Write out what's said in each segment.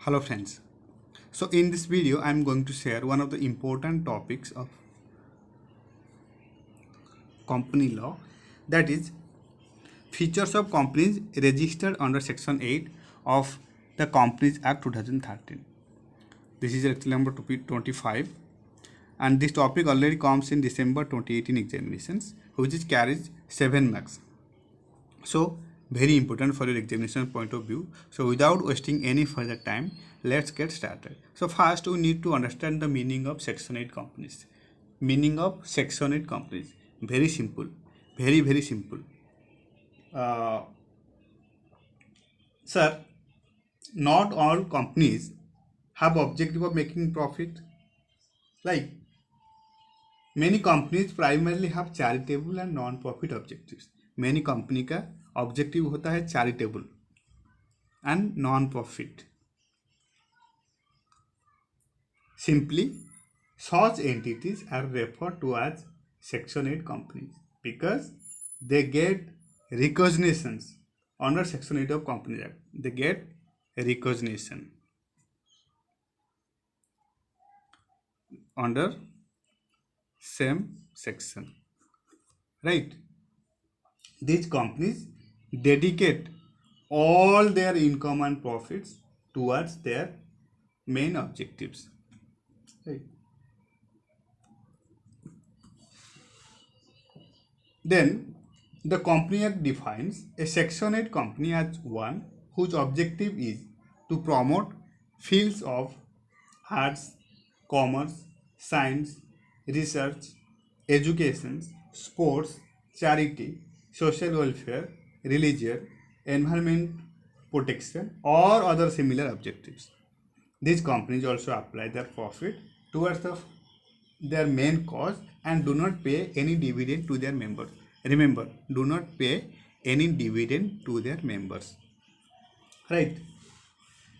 Hello friends. So in this video I am going to share one of the important topics of company law, that is features of companies registered under section 8 of the Companies Act 2013. This is actually number 25, and this topic already comes in December 2018 examinations, which is carries 7 marks. So very important for your examination point of view. So without wasting any further time, let's get started. So first we need to understand the meaning of section 8 companies. Meaning of section 8 companies, very simple, very simple. uh, Sir, not all companies have objective of making profit. Like many companies primarily have charitable and non-profit objectives. Many company का objective होता है charitable and non-profit. Simply, such entities are referred to as Section 8 companies because they get recognitions under Section 8 of Companies Act. They get recognition under same section, right? These companies dedicate all their income and profits towards their main objectives, right? Then the Company Act defines a Section 8 company as one whose objective is to promote fields of arts, commerce, science, research, education, sports, charity, social welfare, religion, environment protection, or other similar objectives. These companies also apply their profit towards their main cause and do not pay any dividend to their members. Remember, do not pay any dividend to their members. Right?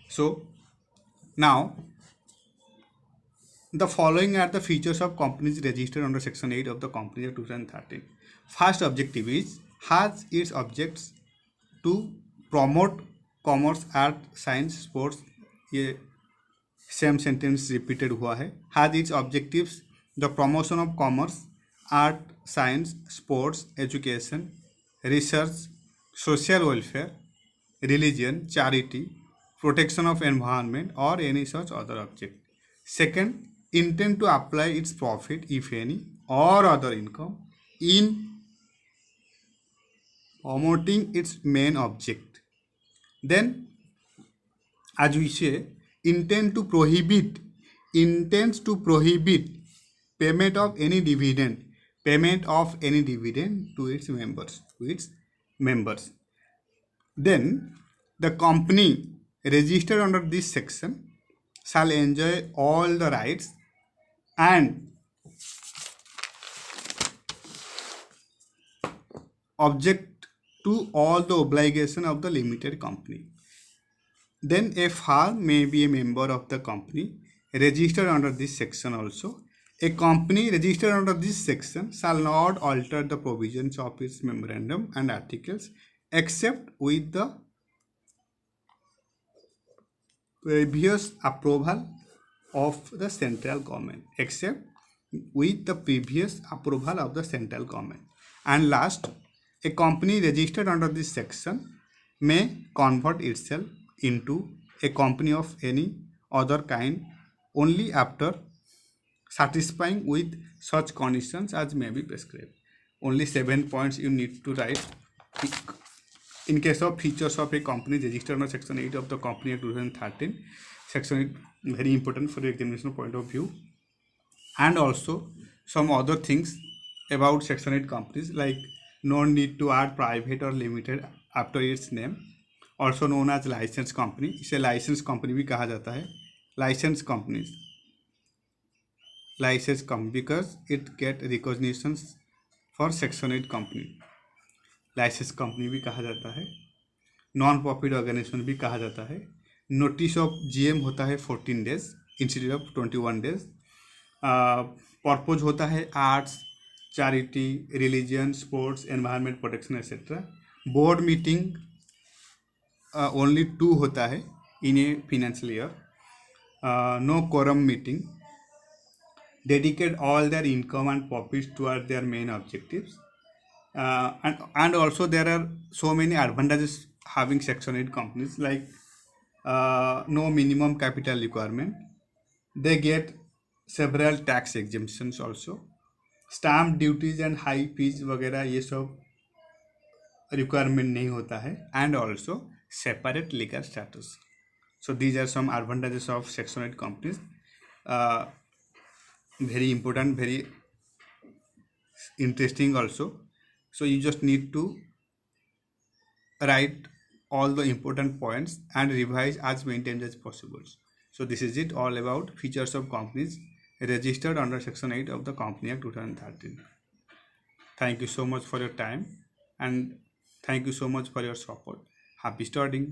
So, now the following are the features of companies registered under Section 8 of the Companies Act 2013. First objective is has its objects to promote commerce, art, science, sports. ये same sentence repeated हुआ है. Has its objectives the promotion of commerce, art, science, sports, education, research, social welfare, religion, charity, protection of environment, or any such other object. Second, intend to apply its profit, if any, or other income in promoting its main object. Then, as we say, intends to prohibit payment of any dividend to its members. Then the company registered under this section shall enjoy all the rights and object to all the obligation of the limited company. Then a firm may be a member of the company registered under this section also. A company registered under this section shall not alter the provisions of its memorandum and articles except with the previous approval of the central government. And last, a company registered under this section may convert itself into a company of any other kind only after satisfying with such conditions as may be prescribed. Only 7 points you need to write. In case of features of a company registered under Section 8 of the Company Act 2013, Section 8 very important for the examination point of view. And also some other things about Section 8 companies, like no need to add private or limited after its name, also known as licensed company. इसे licensed company भी कहा जाता है. Licensed companies, licensed company because it get recognitions for Section 8 company. Licence company भी कहा जाता है, non profit organisation भी कहा जाता है. नोटिस ऑफ जीएम होता है 14 days instead of 21 days. Purpose होता है arts, charity, religion, sports, environment protection etcetera. Board meeting only 2 होता है in a financial year. No quorum meeting, dedicate all their income and profits toward their main objectives. And also there are so many advantages having section 8 companies, like no minimum capital requirement. They get several tax exemptions also. Stamp duties and high fees वगैरह ये सब requirement नहीं होता है. And also separate legal status. So these are some advantages of Section 8 companies. Very important, very interesting also. So you just need to write all the important points and revise as many times as possible. So this is it all about features of companies registered under Section 8 of the Company Act 2013. Thank you so much for your time, and thank you so much for your support. Happy studying.